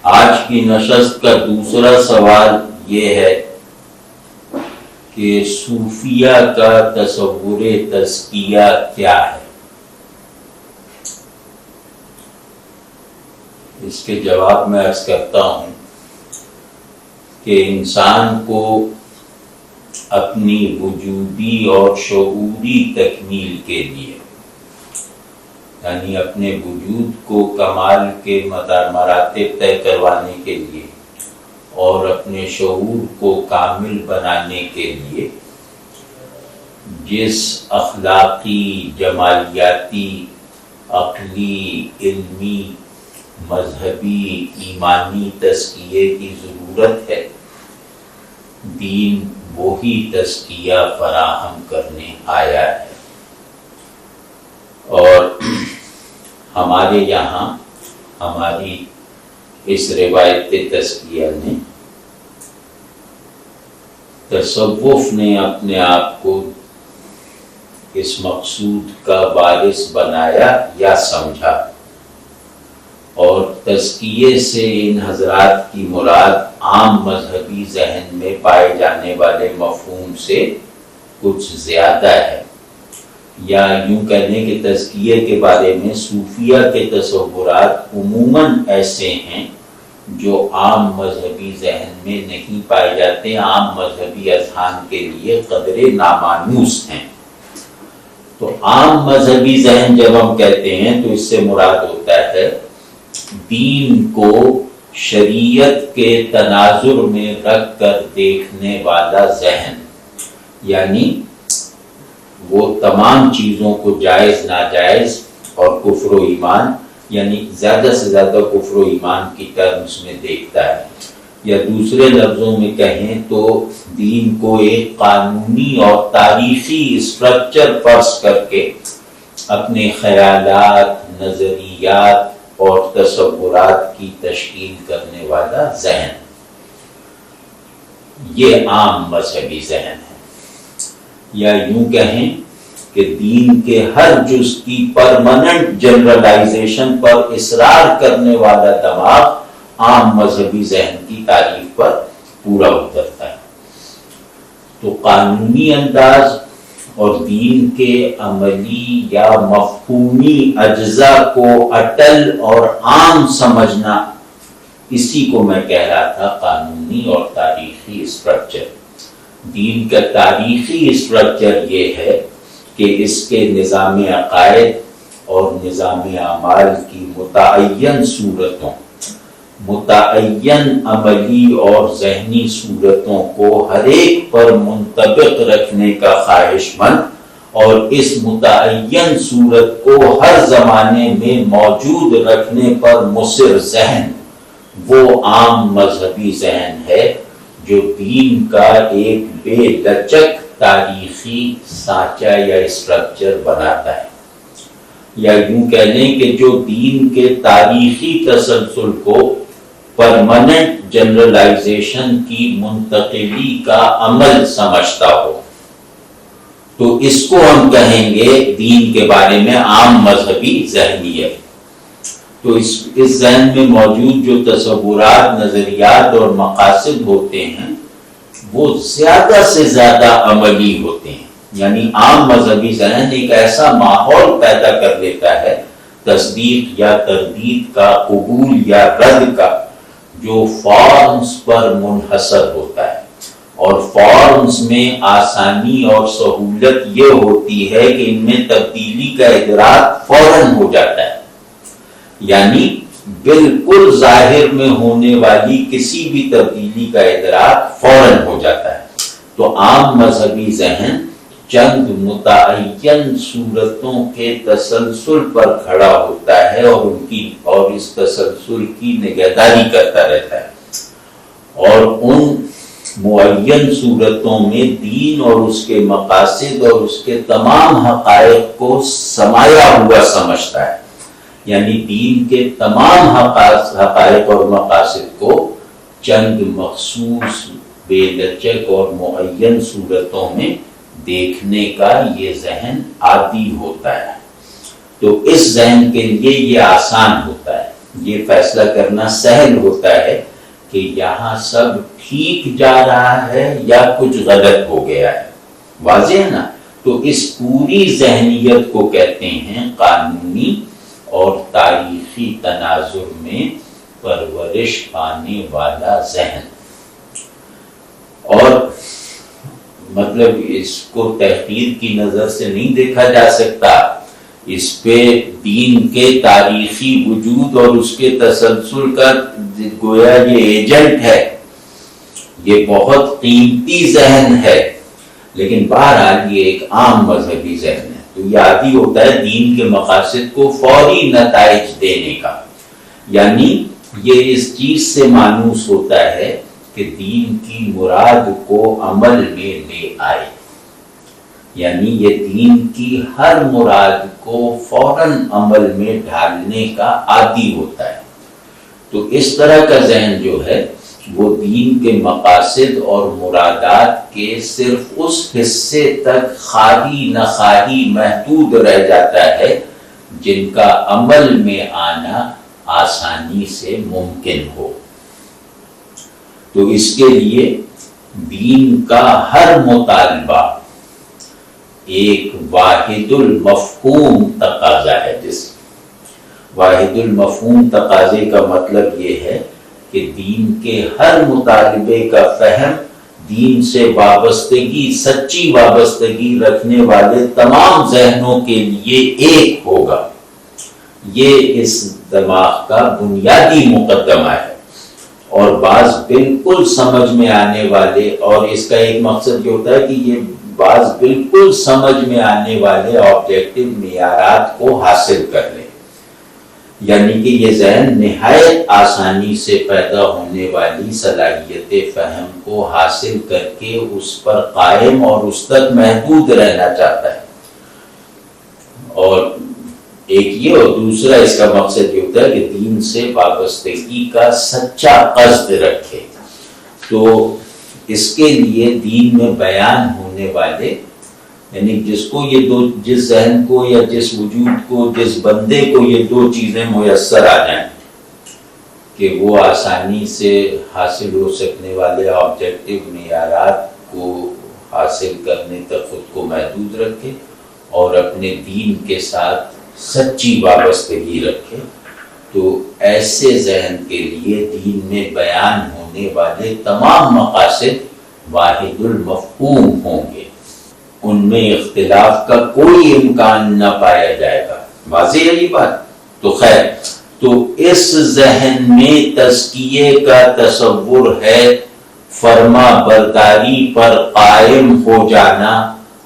آج کی نشست کا دوسرا سوال یہ ہے کہ صوفیہ کا تصور تزکیہ کیا ہے؟ اس کے جواب میں عرض کرتا ہوں کہ انسان کو اپنی وجودی اور شعوری تکمیل کے لیے، یعنی اپنے وجود کو کمال کے مراتب طے کروانے کے لیے اور اپنے شعور کو کامل بنانے کے لیے جس اخلاقی، جمالیاتی، عقلی، علمی، مذہبی، ایمانی تزکیے کی ضرورت ہے، دین وہی تزکیہ فراہم کرنے آیا ہے۔ اور ہمارے یہاں ہماری اس روایت تزکیہ نے، تصوف نے اپنے آپ کو اس مقصود کا وارث بنایا یا سمجھا، اور تزکیے سے ان حضرات کی مراد عام مذہبی ذہن میں پائے جانے والے مفہوم سے کچھ زیادہ ہے، یا یوں کہنے کہ تزکیے کے بارے میں صوفیہ کے تصورات عموماً ایسے ہیں جو عام مذہبی ذہن میں نہیں پائے جاتے، عام مذہبی اذہان کے لیے قدرے نامانوس ہیں۔ تو عام مذہبی ذہن جب ہم کہتے ہیں تو اس سے مراد ہوتا ہے دین کو شریعت کے تناظر میں رکھ کر دیکھنے والا ذہن، یعنی وہ تمام چیزوں کو جائز ناجائز اور کفر و ایمان، یعنی زیادہ سے زیادہ کفر و ایمان کی ٹرمز میں دیکھتا ہے، یا دوسرے لفظوں میں کہیں تو دین کو ایک قانونی اور تاریخی اسٹرکچر فرض کر کے اپنے خیالات، نظریات اور تصورات کی تشکیل کرنے والا ذہن، یہ عام مذہبی ذہن ہے۔ یا یوں کہیں کہ دین کے ہر جز کی پرماننٹ جنرلائزیشن پر اصرار کرنے والا دماغ عام مذہبی ذہن کی تعریف پر پورا اترتا ہے۔ تو قانونی انداز اور دین کے عملی یا مفہومی اجزاء کو اٹل اور عام سمجھنا، اسی کو میں کہہ رہا تھا قانونی اور تاریخی اسٹرکچر۔ دین کا تاریخی اسٹرکچر یہ ہے کہ اس کے نظام عقائد اور نظام اعمال کی متعین صورتوں، متعین عملی اور ذہنی صورتوں کو ہر ایک پر منطبق رکھنے کا خواہش مند، اور اس متعین صورت کو ہر زمانے میں موجود رکھنے پر مصر ذہن، وہ عام مذہبی ذہن ہے جو دین کا ایک بے لچک تاریخی سانچہ یا اسٹرکچر بناتا ہے، یا یوں کہہ لیں کہ جو دین کے تاریخی تسلسل کو پرماننٹ جنرلائزیشن کی منتقلی کا عمل سمجھتا ہو، تو اس کو ہم کہیں گے دین کے بارے میں عام مذہبی ذہنیت۔ تو اس ذہن میں موجود جو تصورات، نظریات اور مقاصد ہوتے ہیں وہ زیادہ سے زیادہ عملی ہوتے ہیں، یعنی عام مذہبی ذہن ایک ایسا ماحول پیدا کر لیتا ہے تصدیق یا تردید کا، قبول یا رد کا، جو فارمز پر منحصر ہوتا ہے، اور فارمز میں آسانی اور سہولت یہ ہوتی ہے کہ ان میں تبدیلی کا ادراک فوراً ہو جاتا ہے، یعنی بالکل ظاہر میں ہونے والی کسی بھی تبدیلی کا ادراک فوراً ہو جاتا ہے۔ تو عام مذہبی ذہن چند متعین صورتوں کے تسلسل پر کھڑا ہوتا ہے اور اس تسلسل کی نگہداری کرتا رہتا ہے، اور ان معین صورتوں میں دین اور اس کے مقاصد اور اس کے تمام حقائق کو سمایا ہوا سمجھتا ہے، یعنی دین کے تمام حقائق اور مقاصد کو چند مخصوص، بے لچک اور معین صورتوں میں دیکھنے کا یہ ذہن عادی ہوتا ہے۔ تو اس ذہن کے لیے یہ آسان ہوتا ہے یہ فیصلہ کرنا سہل ہوتا ہے کہ یہاں سب ٹھیک جا رہا ہے یا کچھ غلط ہو گیا ہے. واضح ہے نا؟ تو اس پوری ذہنیت کو کہتے ہیں قانونی اور تاریخی تناظر میں پرورش پانے والا ذہن. اور مطلب اس کو تحقیر کی نظر سے نہیں دیکھا جا سکتا، اس پہ دین کے تاریخی وجود اور اس کے تسلسل کا گویا یہ ایجنٹ ہے، یہ بہت قیمتی ذہن ہے. لیکن بہرحال یہ ایک عام مذہبی ذہن ہے، تو یہ عادی ہوتا ہے دین کے مقاصد کو فوری نتائج دینے کا. یعنی یہ اس چیز سے مانوس ہوتا ہے کہ دین کی مراد کو عمل میں لے آئے، یعنی یہ دین کی ہر مراد کو فوراً عمل میں ڈھالنے کا عادی ہوتا ہے. تو اس طرح کا ذہن جو ہے وہ دین کے مقاصد اور مرادات کے صرف اس حصے تک خواہی نخواہی محدود رہ جاتا ہے جن کا عمل میں آنا آسانی سے ممکن ہو. تو اس کے لیے دین کا ہر مطالبہ ایک واحد المفہوم تقاضا ہے. جس واحد المفہوم تقاضے کا مطلب یہ ہے کہ دین کے ہر مطالبے کا فہم دین سے وابستگی، سچی وابستگی رکھنے والے تمام ذہنوں کے لیے ایک ہوگا. یہ اس دماغ کا بنیادی مقدمہ ہے. اور بعض بالکل سمجھ میں آنے والے، اور اس کا ایک مقصد یہ ہوتا ہے کہ یہ بعض بالکل سمجھ میں آنے والے آبجیکٹو معیارات کو حاصل کر لیں. یعنی کہ یہ ذہن نہایت آسانی سے پیدا ہونے والی صلاحیت فہم کو حاصل کر کے اس پر قائم اور اس تک محدود رہنا چاہتا ہے. اور ایک یہ، اور دوسرا اس کا مقصد یہ ہوتا ہے کہ دین سے وابستگی کا سچا قصد رکھے. تو اس کے لیے دین میں بیان ہونے والے، یعنی جس کو یہ دو، جس ذہن کو یا جس وجود کو، جس بندے کو یہ دو چیزیں میسر آ جائیں کہ وہ آسانی سے حاصل ہو سکنے والے آبجیکٹو معیارات کو حاصل کرنے تک خود کو محدود رکھے اور اپنے دین کے ساتھ سچی وابستگی رکھے، تو ایسے ذہن کے لیے دین میں بیان ہونے والے تمام مقاصد واحد المفہوم ہوں گے. ان میں اختلاف کا کوئی امکان نہ پایا جائے گا. واضح ہے یہ بات؟ تو خیر، تو اس ذہن میں تزکیے کا تصور ہے فرما برداری پر قائم ہو جانا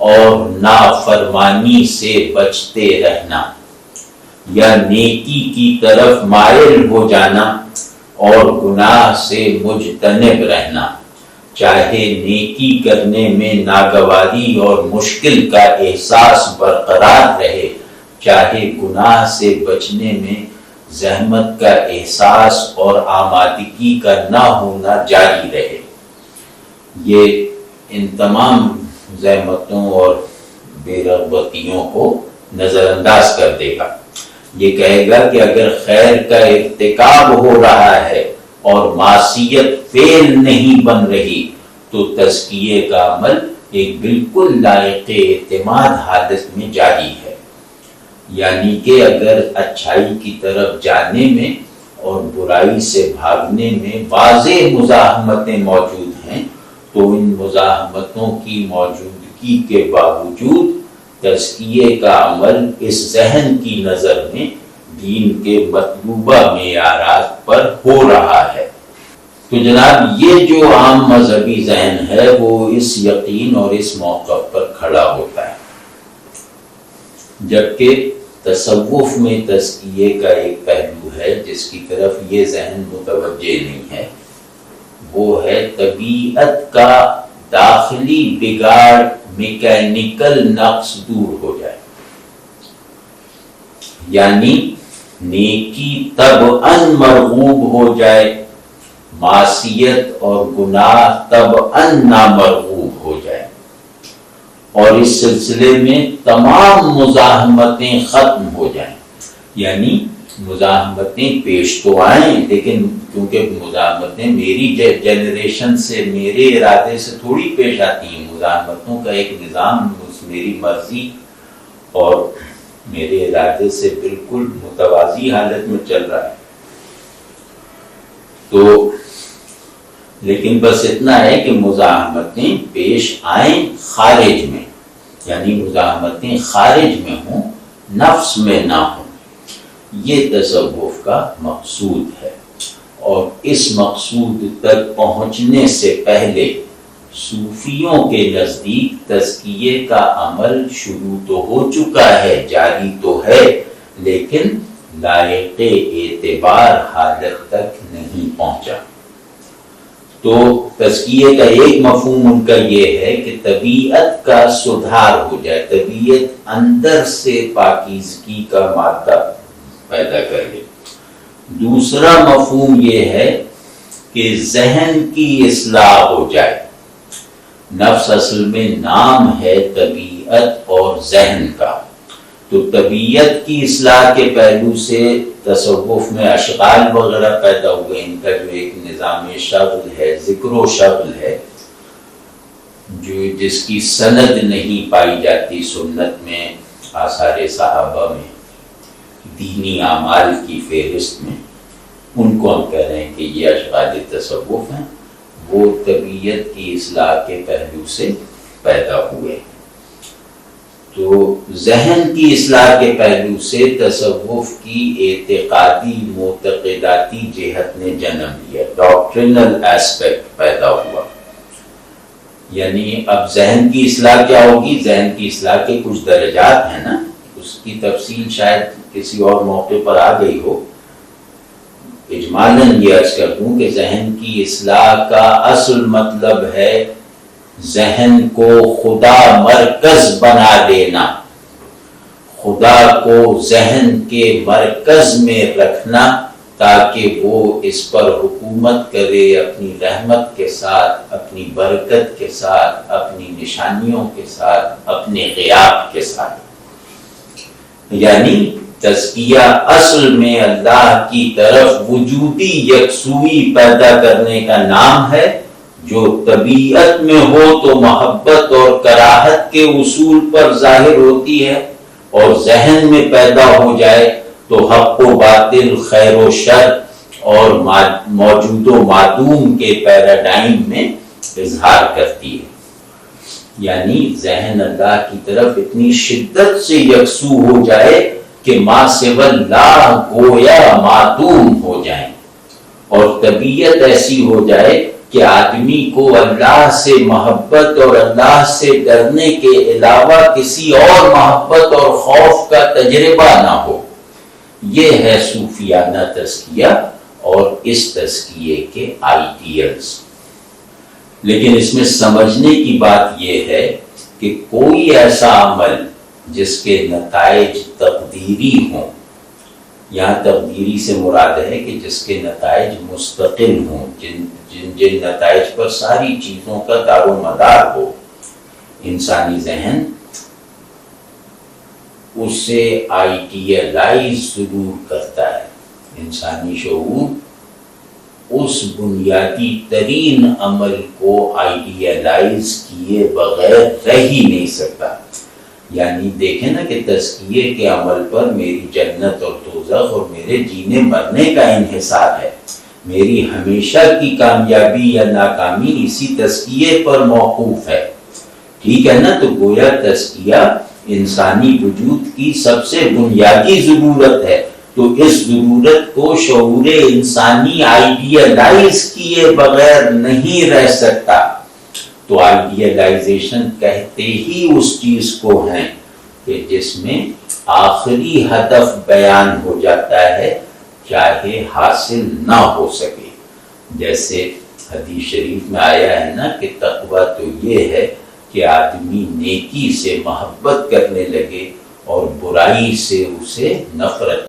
اور نافرمانی سے بچتے رہنا، یا نیکی کی طرف مائل ہو جانا اور گناہ سے مجتنب رہنا. چاہے نیکی کرنے میں ناگواری اور مشکل کا احساس برقرار رہے، چاہے گناہ سے بچنے میں زحمت کا احساس اور آمادگی کا نہ ہونا جاری رہے. یہ ان تمام زحمتوں اور بے رغبتیوں کو نظر انداز کر دے گا. یہ کہے گا کہ اگر خیر کا ارتکاب ہو رہا ہے اور معصیت فعل نہیں بن رہی تو تزکیے کا عمل ایک بالکل لائق اعتماد حالت میں جاری ہے. یعنی کہ اگر اچھائی کی طرف جانے میں اور برائی سے بھاگنے میں واضح مزاحمتیں موجود ہیں تو ان مزاحمتوں کی موجودگی کے باوجود تزکیے کا عمل اس ذہن کی نظر میں دین کے مطلوبہ معیارات پر ہو رہا ہے. تو جناب یہ جو عام مذہبی ذہن ہے وہ اس یقین اور اس موقف پر کھڑا ہوتا ہے، جبکہ تصوف میں تزکیے کا ایک پہلو ہے جس کی طرف یہ ذہن متوجہ نہیں ہے. وہ ہے طبیعت کا داخلی بگاڑ، میکینیکل نقص دور ہو جائے. یعنی نیکی طبعاً مرغوب ہو جائے، معصیت اور گناہ طبعاً نامرغوب ہو جائے، اور اس سلسلے میں تمام مزاحمتیں ختم ہو جائیں. یعنی مزاحمتیں پیش تو آئیں، لیکن کیونکہ مزاحمتیں میری جنریشن سے، میرے ارادے سے تھوڑی پیش آتی ہیں. مزاحمتوں کا ایک نظام میری مرضی اور میرے ارادے سے بالکل متوازی حالت میں چل رہا ہے. تو لیکن بس اتنا ہے کہ مزاحمتیں پیش آئیں خارج میں، یعنی مزاحمتیں خارج میں ہوں، نفس میں نہ ہوں. یہ تصوف کا مقصود ہے. اور اس مقصود تک پہنچنے سے پہلے صوفیوں کے نزدیک تزکیے کا عمل شروع تو ہو چکا ہے، جاری تو ہے، لیکن لائق اعتبار حالت تک نہیں پہنچا. تو تزکیے کا ایک مفہوم ان کا یہ ہے کہ طبیعت کا سدھار ہو جائے، طبیعت اندر سے پاکیزگی کا مادہ پیدا کر لے. دوسرا مفہوم یہ ہے کہ ذہن کی اصلاح ہو جائے. نفس اصل میں نام ہے طبیعت اور ذہن کا. تو طبیعت کی اصلاح کے پہلو سے تصوف میں اشغال وغیرہ پیدا ہوئے. ان کا جو ایک نظام شغل ہے، ذکر و شغل ہے، جو جس کی سند نہیں پائی جاتی سنت میں، آثار صحابہ میں، دینی اعمال کی فہرست میں. ان کو ہم کہہ رہے ہیں کہ یہ اشغال تصوف ہیں. وہ طبیعت کی اصلاح کے پہلو سے پیدا ہوئے. تو ذہن کی اصلاح کے پہلو سے تصوف کی اعتقادی معتقداتی جہت نے جنم لیا، ڈاکٹرنل ایسپیکٹ پیدا ہوا. یعنی اب ذہن کی اصلاح کیا ہوگی؟ ذہن کی اصلاح کے کچھ درجات ہیں نا، اس کی تفصیل شاید کسی اور موقع پر آ گئی ہو. اجمالاً یہ عرض کر دوں کہ ذہن کی اصلاح کا اصل مطلب ہے ذہن کو خدا مرکز بنا دینا، خدا کو ذہن کے مرکز میں رکھنا، تاکہ وہ اس پر حکومت کرے اپنی رحمت کے ساتھ، اپنی برکت کے ساتھ، اپنی نشانیوں کے ساتھ، اپنے غیاب کے ساتھ. یعنی تزکیہ اصل میں اللہ کی طرف وجودی یکسوئی پیدا کرنے کا نام ہے. جو طبیعت میں ہو تو محبت اور کراہت کے اصول پر ظاہر ہوتی ہے، اور ذہن میں پیدا ہو جائے تو حق و باطل، خیر و شر اور موجود و معدوم کے پیراڈائم میں اظہار کرتی ہے. یعنی ذہن اللہ کی طرف اتنی شدت سے یکسو ہو جائے کہ ما سوی اللہ گویا معدوم ہو جائیں، اور طبیعت ایسی ہو جائے کہ آدمی کو اللہ سے محبت اور اللہ سے ڈرنے کے علاوہ کسی اور محبت اور خوف کا تجربہ نہ ہو. یہ ہے صوفیانہ تزکیہ اور اس تزکیے کے آئیڈیلز. لیکن اس میں سمجھنے کی بات یہ ہے کہ کوئی ایسا عمل جس کے نتائج تقدیری ہوں، یہاں تقدیری سے مراد ہے کہ جس کے نتائج مستقل ہوں، جن نتائج پر ساری چیزوں کا دار و مدار ہو. انسانی ذہن اسے آئیڈیلائز ضرور کرتا ہے. انسانی شعور اس بنیادی ترین عمل کو آئیڈیلائز کیے بغیر رہ ہی نہیں سکتا. یعنی دیکھیں نا کہ تزکیے کے عمل پر میری جنت اور دوزخ اور میرے جینے مرنے کا انحصار ہے. میری ہمیشہ کی کامیابی یا ناکامی اسی تزکیے پر موقوف ہے. ٹھیک ہے نا؟ تو گویا تزکیہ انسانی وجود کی سب سے بنیادی ضرورت ہے. تو اس ضرورت کو شعور انسانی آئیڈیلائز کیے بغیر نہیں رہ سکتا. تو آئیڈیلائزیشن کہتے ہی اس چیز کو ہیں کہ جس میں آخری ہدف بیان ہو جاتا ہے چاہے حاصل نہ ہو سکے. جیسے حدیث شریف میں آیا ہے نا کہ تقویٰ تو یہ ہے کہ آدمی نیکی سے محبت کرنے لگے اور برائی سے اسے نفرت